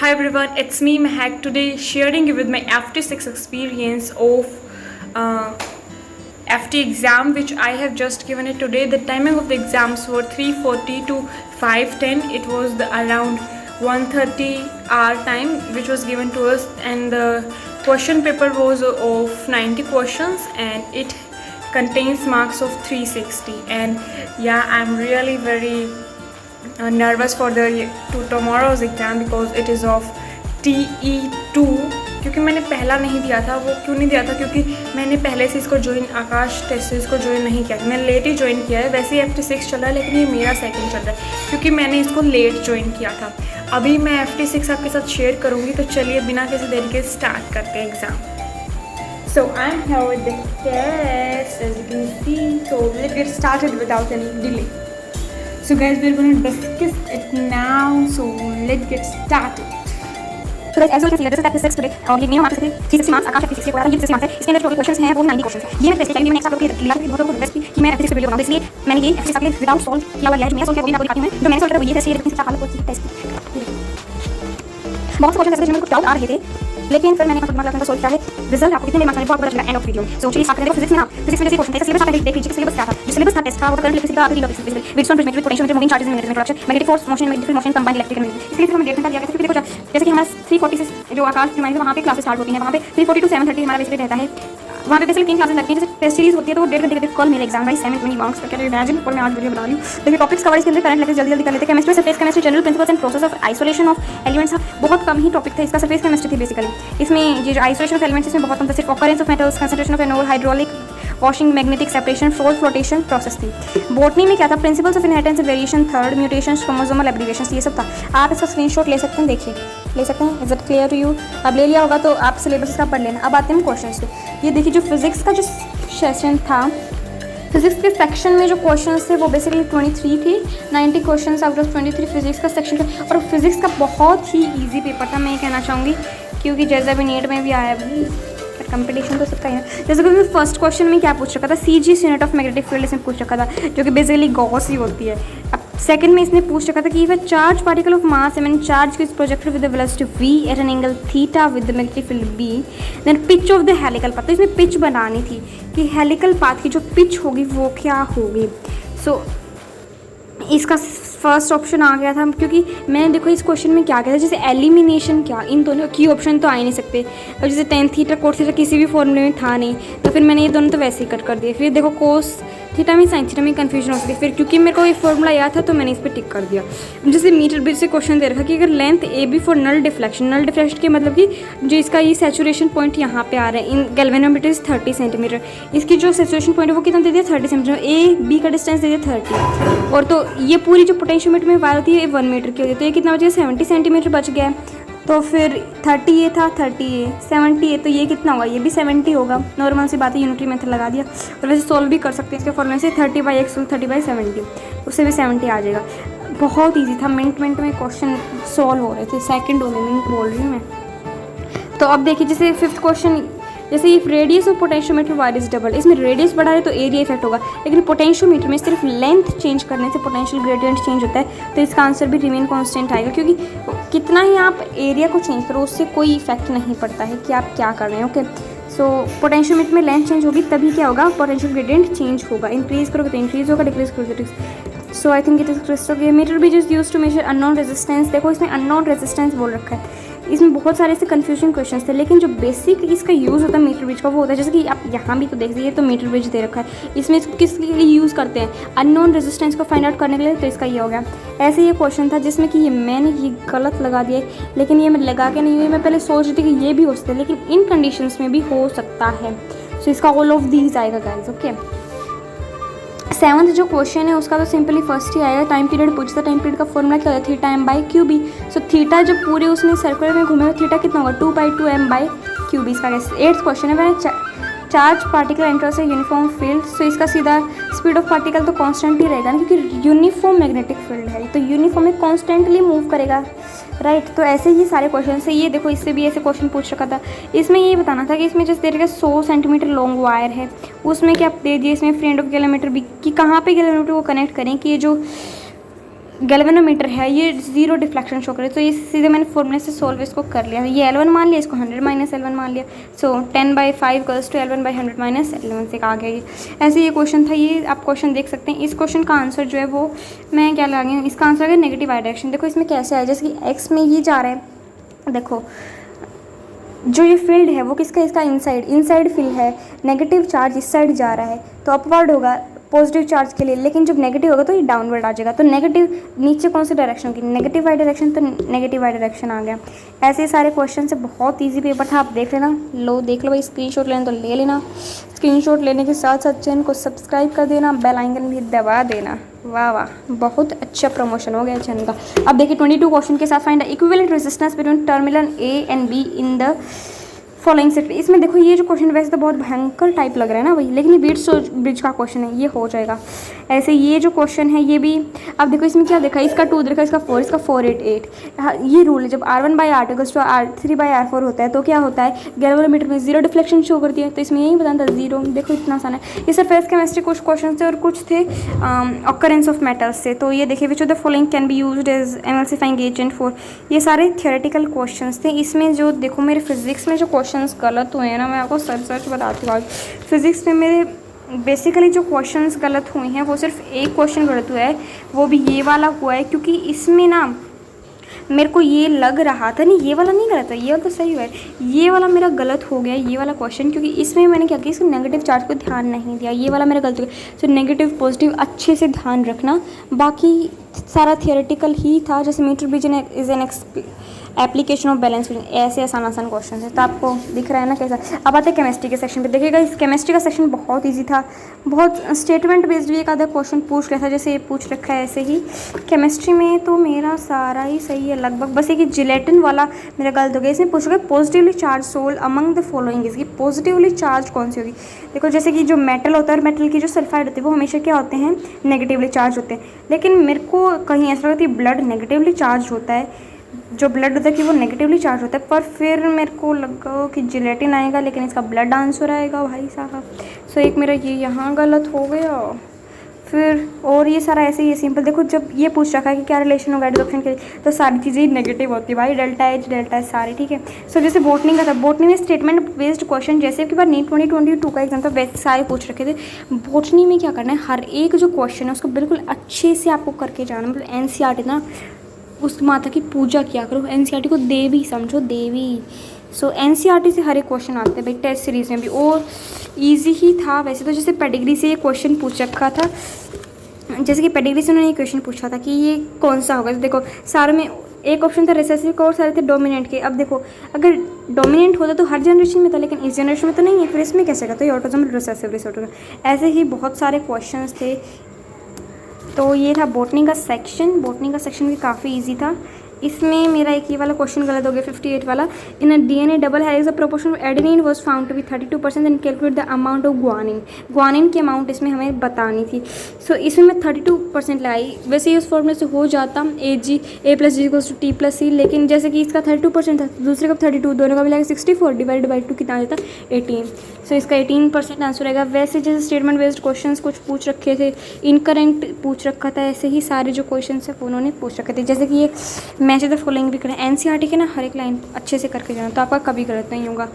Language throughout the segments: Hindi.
Hi everyone, it's me Mehak today sharing you with my FT6 experience of FT exam which I have just given it today. The timing of the exams were 3:40 to 5:10. It was around 1:30 our time which was given to us, and the question paper was of 90 questions and it contains marks of 360. And yeah, I'm really very nervous for the tomorrow's exam because it is of TE2. क्योंकि मैंने पहला नहीं दिया था। वो क्यों नहीं दिया था? क्योंकि मैंने पहले से इसको ज्वाइन आकाश टेस्ट इसको ज्वाइन नहीं किया था, मैंने लेट ही ज्वाइन किया है। वैसे ही FT6 चल रहा है लेकिन ये मेरा सेकंड चल रहा है क्योंकि मैंने इसको लेट ज्वाइन किया था। अभी मैं FT6 आपके साथ शेयर करूँगी, तो चलिए बिना किसी देरी के स्टार्ट करते हैं exam. So I'm here with the test as you can see. So let's get started without any delay. So guys, we're going to discuss it now. So let's get started. So guys, as you can see, this is FT6 today. और ये मिनिमम मार्क्स थे 360 मार्क्स। आकाश FT6 के पूरा ये 360 मार्क्स है। इसके अंदर टोटल क्वेश्चंस हैं वो 90 क्वेश्चंस हैं। ये मैं स्पेशली मैंने एक साथ करके लिया था, बहुत बहुत बेस्ट कि मैं FT6 वीडियो बनाऊं, इसलिए मैंने ये FT6 के विदाउट सॉल्व किया हुआ लिया है। मैं सॉल्व किया वो भी आपको दिखाती हूं। मैं जो मैंने सॉल्व किया वो ये है, ये देखिए हाल को टेस्ट। बहुत से क्वेश्चन ऐसे जिनमें कुछ डाउट आ रहे थे, लेकिन फिर मैंने अपना दिमाग लगाकर सॉल्व किया है। रिजल्ट आपको कितने मार्क्स आने बहुत बड़ा चला एंड ऑफ वीडियो। सो चलिए स्टार्ट करते हैं। फिजिक्स में ना फिजिक्स में जैसे क्वेश्चन थे, सिलेबस आप देख लीजिए सिलेबस क्या था। जो सिलेबस था टेस्ट का वो करंट इलेक्ट्रिसिटी का आखिरी टॉपिक बेसिकली विड्स on prismatic potentiometer moving charges in magnetic production magnetic force motion magnetic motion combined electrical energy. इसके लिए हमें 1.5 घंटा दिया गया था। देखो जैसे कि हमारा 3:40 से जो आकाश रिमाइंड वहाँ पे क्लासेस स्टार्ट होती हैं, वहाँ पे 3:40 to 7:30 हमारा बेसिकली रहता है। वहाँ पे बेसिकली 3 क्लासेस लगती हैं। जैसे टेस्ट सीरीज होती है तो वो 1.5 घंटे के कल मेरे एग्जाम भाई 720 मार्क्स का। Can imagine? और मैं आज वीडियो बना रही हूँ। देखिए टॉपिक्स कवर इसके अंदर करंट लेकर जल्दी कर लेते हैं। Chemistry, surface chemistry, general principles and process of isolation of elements. बहुत कम ही टॉपिक था इसका, सरफेस केमिस्ट्री थी बेसिकली। इसमें ये जो आइसोलेशन ऑफ एलिमेंट्स इसमें बहुत कम था। सिर्फ occurrence of metals, concentration of anole, hydraulic washing, magnetic separation, fold flotation process थी। बॉटनी में क्या था? Principles of inheritance and variation, third mutation, chromosomal abbreviations, ये सब था। आप इसका स्क्रीनशॉट ले सकते हैं, देखिए ले सकते हैं। Is it clear to you? अब ले लिया होगा तो आप सिलेबस का पढ़ लेना। अब आते हैं क्वेश्चन पे। ये देखिए जो फिजिक्स का जो सेशन था, फिजिक्स के सेक्शन में जो क्वेश्चंस थे वो बेसिकली 23 थे। 90 क्वेश्चंस आउट ऑफ 23 फिजिक्स का सेक्शन था। और फिजिक्स का बहुत ही ईजी पेपर था, मैं ये कहना चाहूँगी, क्योंकि जैसा भी नीट में भी आया भी कंपटीशन तो सबका ही है। जैसे कि फर्स्ट क्वेश्चन में क्या पूछ रखा था, CG unit of magnetic field इसमें पूछ रखा था, जो कि बेसिकली गॉस ही होती है। अब सेकंड में इसने पूछ रखा था कि वह charge particle of mass m charge is projected with the velocity v at an angle theta with the magnetic field b, then pitch of the helical path. तो इसमें पिच बनानी थी कि हेलिकल पाथ की जो पिच होगी वो क्या होगी। सो इसका फर्स्ट ऑप्शन आ गया था, क्योंकि मैंने देखो इस क्वेश्चन में क्या किया था, जैसे एलिमिनेशन क्या, इन दोनों की ऑप्शन तो आ ही नहीं सकते। और जैसे टेन थीटा कोट थीटा किसी भी फॉर्मूले में था नहीं, तो फिर मैंने ये दोनों तो वैसे ही कट कर दिए। फिर देखो कोस थीटा में साइन थीटा में कन्फ्यूजन हो सकती है। फिर क्योंकि मेरे को ये फॉर्मूला याद था तो मैंने इस पर टिक कर दिया। जैसे मीटर ब्रिज से क्वेश्चन दे रखा कि अगर length AB for null deflection के मतलब कि जो इसका ये सैचुरेशन पॉइंट यहाँ पे आ रहा है इन गैल्वेनोमीटर इज 30 सेंटीमीटर, इसकी जो सैचुरेशन पॉइंट है वो कितना दे दिया 30 सेंटीमीटर। AB का डिस्टेंस दे दिया 30, और तो ये पूरी जो पोटेंशियोमीटर में वायर होती है 1 मीटर की होती है, तो ये कितना बच गया 70 सेंटीमीटर बच गया। तो फिर 30 ये था, 30 ये 70 ये, तो ये कितना होगा, ये भी 70 होगा। नॉर्मल सी बात है, यूनिटरी मेथड लगा दिया। और वैसे सोल्व भी कर सकते हैं इसके फॉर्मूले से 30/x 30/70, उससे भी 70 आ जाएगा। बहुत ईजी था, मिनट में क्वेश्चन सॉल्व हो रहे थे, सेकंड होने मिनट बोल रही हूँ मैं। तो अब देखिए जैसे फिफ्थ क्वेश्चन, जैसे if radius of potentiometer wire is double, इसमें रेडियस बढ़ा है तो एरिया इफेक्ट होगा, लेकिन पोटेंशियोमीटर में सिर्फ लेंथ चेंज करने से पोटेंशियल ग्रेडियंट चेंज होता है, तो इसका आंसर भी रिमेन कांस्टेंट आएगा। क्योंकि कितना ही आप एरिया को चेंज करो उससे कोई इफेक्ट नहीं पड़ता है कि आप क्या कर रहे हैं। ओके, सो पोटेंशियोमीटर में लेंथ चेंज होगी तभी क्या होगा, पोटेंशियल ग्रेडियंट चेंज होगा। इंक्रीज करोगे तो इंक्रीज होगा, डिक्रीज करोगे तो decrease. So I think it is crystal clear. Metre bridge is used to measure unknown resistance. देखो इसमें अननोन रेजिस्टेंस बोल रखा है, इसमें बहुत सारे ऐसे कन्फ्यूजन क्वेश्चन थे, लेकिन जो बेसिक इसका यूज़ होता है मीटर ब्रिज का वो होता है, जैसे कि आप यहाँ भी तो देख लीजिए, तो मीटर ब्रिज दे रखा है। इसमें इसको किसके लिए यूज़ करते हैं, अननोन रेजिस्टेंस को फाइंड आउट करने के लिए, तो इसका ये हो गया। ऐसे ये क्वेश्चन था जिसमें कि मैंने ये गलत लगा दिया, लेकिन ये मैं लगा के नहीं हुई, मैं पहले सोच रही थी कि ये भी हो सकता है, लेकिन इन कंडीशंस में भी हो सकता है। सो इसका ऑल ऑफ दीज आएगा गाइस। ओके, सेवंथ जो क्वेश्चन है उसका तो सिंपली फर्स्ट ही आएगा। टाइम पीरियड पूछता, टाइम पीरियड का फॉर्मूला क्या होता है, थीटा m/qb। सो थीटा जब पूरे उसमें सर्कुलर में घूमेगा, थीटा कितना होगा 2/2 m/qb। इसका एट्थ क्वेश्चन है, मैंने charge particle enters a uniform field. So इसका सीधा स्पीड ऑफ पार्टिकल तो कांस्टेंट ही रहेगा ना, क्योंकि यूनिफॉर्म मैग्नेटिक फील्ड है, तो यूनिफॉर्म में कांस्टेंटली मूव करेगा, राइट। तो ऐसे ही सारे क्वेश्चन से, ये देखो इससे भी ऐसे क्वेश्चन पूछ रखा था। इसमें ये बताना था कि इसमें जैसे दे रखा 100 सेंटीमीटर लॉन्ग वायर है, उसमें क्या दे दिए इसमें फ्रेंड ऑफ गैलोमीटर भी, कि कहाँ पे गैलोमीटर को कनेक्ट करें, कि ये जो गैल्वेनोमीटर है, ये 0 डिफ्लेक्शन शो करे, तो ये सीधे मैंने फॉर्मूले से सॉल्व इसको कर लिया। ये L1 मान लिया, इसको 100 माइनस L1 मान लिया। सो 10/5 = L1/100 माइनस L1 से आ गया ये। ऐसे ये क्वेश्चन था, ये आप क्वेश्चन देख सकते हैं। इस क्वेश्चन का आंसर जो है वो मैं क्या लगा हूँ, इसका आंसर है नेगेटिव वाई डायरेक्शन। देखो इसमें कैसे है, जैसे कि एक्स में ये जा रहा है, देखो जो ये फील्ड है वो किसका, इसका इनसाइड फील्ड है। नेगेटिव चार्ज इस साइड जा रहा है तो अपवर्ड होगा पॉजिटिव चार्ज के लिए, लेकिन जब नेगेटिव होगा तो ये डाउनवर्ड आ जाएगा। तो नेगेटिव नीचे कौन सी डायरेक्शन होगी, नेगेटिव वाई डायरेक्शन, तो नेगेटिव वाई डायरेक्शन आ गया। ऐसे सारे क्वेश्चन से बहुत इजी पेपर था, आप देख लेना। देख लो भाई, स्क्रीनशॉट लेना तो ले लेना। स्क्रीनशॉट लेने के साथ साथ चैनल को सब्सक्राइब कर देना, बेल आइकन भी दबा देना। वाह वाह, बहुत अच्छा प्रमोशन हो गया चैनल का। अब देखिए 22 क्वेश्चन के साथ find the equivalent resistance between terminal A and be in the following set. इसमें देखो ये जो क्वेश्चन वैसे तो बहुत भयंकर टाइप लग रहा है ना भाई, लेकिन ये बीट्स ब्रिज का क्वेश्चन है, ये हो जाएगा। ऐसे ये जो क्वेश्चन है ये भी, अब देखो इसमें क्या देखा, इसका 2 देखा, इसका 4, इसका 4 8 8। हाँ, ये रूल है, जब R1/R = R3/R4 होता है तो क्या होता है, गैल्वेनोमीटर में 0 डिफ्लेक्शन शो करती है, तो इसमें यही बताना था 0। देखो इतना आसान है। ये सिर्फ फेस केमिस्ट्री कुछ क्वेश्चन थे और कुछ थे ऑकरेंस ऑफ मेटल्स से। तो ये देखिए, which of the following can be used as emulsifying agent for, ये सारे थियोरेटिकल क्वेश्चन थे। इसमें जो देखो मेरे फिजिक्स में जो क्वेश्चन गलत हुए हैं ना, मैं आपको सच बताती हूँ। फिजिक्स में मेरे बेसिकली जो क्वेश्चंस गलत हुए हैं वो सिर्फ एक क्वेश्चन गलत हुआ है, वो भी ये वाला हुआ है, क्योंकि इसमें ना मेरे को ये लग रहा था, नहीं ये वाला नहीं गलत है, ये वाला तो सही हुआ है, ये वाला मेरा गलत हो गया ये वाला क्वेश्चन, क्योंकि इसमें मैंने क्या किया, इसको नेगेटिव चार्ज को ध्यान नहीं दिया, ये वाला मेरा गलत हो गया। सो नेगेटिव पॉजिटिव अच्छे से ध्यान रखना, बाकी सारा थियोरेटिकल ही था। जैसे metre bridge is an application of balance, ऐसे आसान क्वेश्चन है। तो आपको दिख रहा है ना कैसा। अब आते हैं केमिस्ट्री के सेक्शन पे। देखिएगा इस केमिस्ट्री का सेक्शन बहुत इजी था, बहुत स्टेटमेंट बेस्ड भी एक आधा क्वेश्चन पूछ लिया था, जैसे ये पूछ रखा है ऐसे ही। केमिस्ट्री में तो मेरा सारा ही सही है लगभग, बस एक जिलेटिन वाला मेरा गलत हो गया। इसमें पूछ रखा है positively charge sol among the following, इसकी पॉजिटिवली चार्ज कौन सी होगी। देखो जैसे कि जो मेटल होता है और मेटल की जो सल्फाइड होती है वो हमेशा क्या होते हैं, नेगेटिवली चार्ज होते हैं। लेकिन मेरे को कहीं ऐसा लगता है ब्लड नेगेटिवली चार्ज होता है, जो ब्लड होता है कि वो नेगेटिवली चार्ज होता है, पर फिर मेरे को लगा कि जिलेटिन आएगा, लेकिन इसका ब्लड आंसर आएगा भाई साहब। सो एक मेरा ये यहाँ गलत हो गया। फिर और ये सारा ऐसे ही सिंपल। देखो जब ये पूछ रखा है कि क्या रिलेशन होगा एडजॉर्प्शन के, तो सारी चीज़ें नेगेटिव होती है भाई, डेल्टा एच सारी, ठीक है। सो जैसे बोटनी का था, बोटनी में स्टेटमेंट बेस्ड क्वेश्चन, जैसे कि बार नीट 2022 का एग्जाम था वैसे सारे पूछ रखे थे। बोटनी में क्या करना है, हर एक जो क्वेश्चन है उसको बिल्कुल अच्छे से आपको करके जाना, मतलब NCERT ना, उस माता की पूजा किया करो, NCERT को देवी समझो, देवी। सो NCERT से हर एक क्वेश्चन आते हैं भाई टेस्ट सीरीज में भी, और इजी ही था वैसे तो। जैसे पेडिग्री से ये क्वेश्चन पूछ रखा था, जैसे कि पेडिग्री से उन्होंने ये क्वेश्चन पूछा था कि ये कौन सा होगा। तो देखो सारे में एक ऑप्शन था रिसेसिव का और सारे थे डोमिनेंट के। अब देखो अगर डोमिनेंट होता तो हर जनरेशन में था, लेकिन इस जनरेशन में तो नहीं है, फिर इसमें कैसे का, तो ये ऑटोसोमल रिसेसिव डिसऑर्डर। ऐसे ही बहुत सारे क्वेश्चंस थे। तो ये था बोटनी का सेक्शन। बोटनी का सेक्शन भी काफ़ी इजी था। इसमें मेरा एक ये वाला क्वेश्चन गलत हो गया, 58 वाला। In a DNA double helix the proportion of adenine was found to be 32% and calculate the amount of guanine. Guanine की अमाउंट इसमें हमें बतानी थी। सो इसमें मैं 32% लाई, वैसे ही उस फॉर्मूले से हो जाता AG A+G = T+C, लेकिन जैसे कि इसका 32% था, दूसरे का 32, दोनों का मिलाकर 64 डिवाइडेड बाई 2 कितना आ जाता, 18। सो इसका 18% आंसर आएगा। वैसे जैसे स्टेटमेंट बेस्ड क्वेश्चन कुछ पूछ रखे थे, इनकरेंट पूछ रखा था, ऐसे ही सारे जो क्वेश्चन है उन्होंने पूछ रखे थे। जैसे कि ये मैच द फॉलोइंग भी करें, NCERT के ना हर एक लाइन अच्छे से करके जाना, तो आपका कभी गलत नहीं होगा।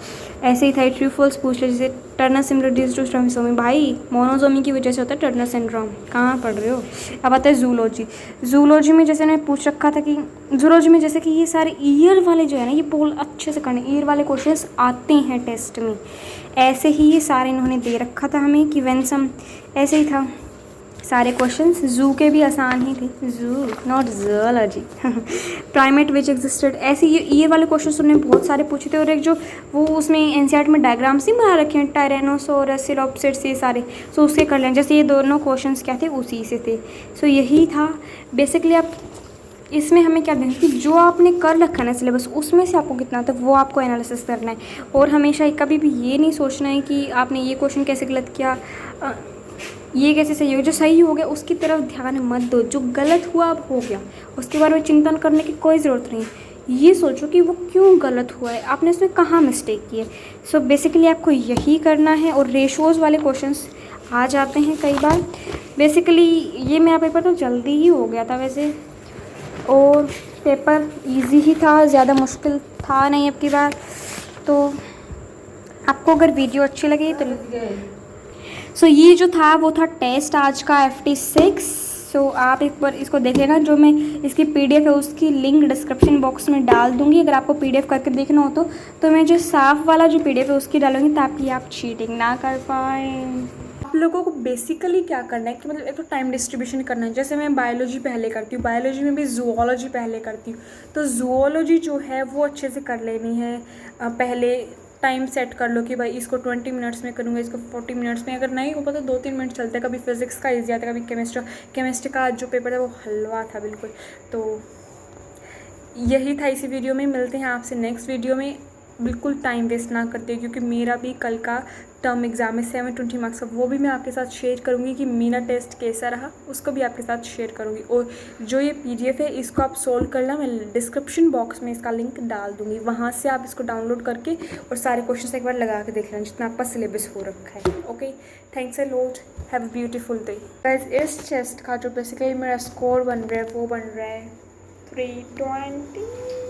ऐसे ही था ट्रू फॉल्स पूछ ले, जैसे टर्नर सिंड्रोम डिजीज टू ट्रांसोमी, भाई मोनोसोमी की वजह से होता है टर्नर सिंड्रोम, कहाँ पढ़ रहे हो। अब आता है जूलॉजी। जूलॉजी में जैसे मैंने पूछ रखा था कि जूलॉजी में जैसे कि ये सारे ईयर वाले जो है ना, ये पोल अच्छे से करने, ईयर वाले क्वेश्चन आते हैं टेस्ट में। ऐसे ही ये सारे इन्होंने दे रखा था हमें कि वेंसम, ऐसे ही था सारे क्वेश्चंस। जू के भी आसान ही थे, जू not zoology. Primate which existed, ऐसे ये ईयर वाले क्वेश्चंस उन्होंने बहुत सारे पूछे थे। और एक जो वो उसमें NCERT में डायग्राम्स ही बना रखे हैं, टायरेनोसोरस, सिरोप्सिड्स, ये सारे, सो उसके कर लें। जैसे ये दोनों क्वेश्चंस क्या थे, उसी से थे। सो यही था बेसिकली। आप इसमें हमें क्या देना कि जो आपने कर रखा है ना सिलेबस, उसमें से आपको कितना आता है वो आपको एनालिसिस करना है। और हमेशा कभी भी ये नहीं सोचना है कि आपने ये क्वेश्चन कैसे गलत किया, ये कैसे सही हो। जो सही हो गया उसकी तरफ ध्यान मत दो, जो गलत हुआ अब हो गया, उसके बारे में चिंतन करने की कोई ज़रूरत नहीं। ये सोचो कि वो क्यों गलत हुआ है, आपने उसमें कहाँ मिस्टेक की है। सो बेसिकली आपको यही करना है। और रेशोज़ वाले क्वेश्चंस आ जाते हैं कई बार। बेसिकली ये मेरा पेपर तो जल्दी ही हो गया था, वैसे और पेपर इजी ही था, ज़्यादा मुश्किल था नहीं अब की बार। तो आपको अगर वीडियो अच्छी लगी तो ये जो था वो था टेस्ट आज का FT6। सो आप एक बार इसको देख लेना। जो मैं इसकी PDF है उसकी लिंक डिस्क्रिप्शन बॉक्स में डाल दूँगी, अगर आपको PDF करके देखना हो तो मैं जो साफ वाला जो PDF है उसकी डालूँगी ताकि आप चीटिंग ना कर पाएँ। आप लोगों को बेसिकली क्या करना है कि मतलब एक तो टाइम डिस्ट्रीब्यूशन करना है। जैसे मैं बायोलॉजी पहले करती हूँ, बायोलॉजी में भी जूलॉजी पहले करती हूँ, तो जूलॉजी जो है वो अच्छे से कर लेनी है। पहले टाइम सेट कर लो कि भाई इसको 20 मिनट्स में करूँगा, इसको 40 मिनट्स में। अगर नहीं हो पाता 2-3 मिनट चलते हैं। कभी फिजिक्स का ईजी आता है, कभी केमिस्ट्री का जो पेपर था वो हलवा था बिल्कुल। तो यही था इसी वीडियो में। मिलते हैं आपसे नेक्स्ट वीडियो में। बिल्कुल टाइम वेस्ट ना करते, क्योंकि मेरा भी कल का टर्म एग्ज़ाम है 720 मार्क्स का, वो भी मैं आपके साथ शेयर करूँगी कि मेरा टेस्ट कैसा रहा, उसको भी आपके साथ शेयर करूँगी। और जो ये PDF है इसको आप सोल्व करना, मैं डिस्क्रिप्शन बॉक्स में इसका लिंक डाल दूँगी, वहाँ से आप इसको डाउनलोड करके और सारे क्वेश्चन एक बार लगा के देख लेना जितना आपका सिलेबस हो रखा है। Okay, thanks a lot, have a beautiful day guys. इस टेस्ट का जो बेसिकली मेरा स्कोर बन रहा है वो बन रहा है 320।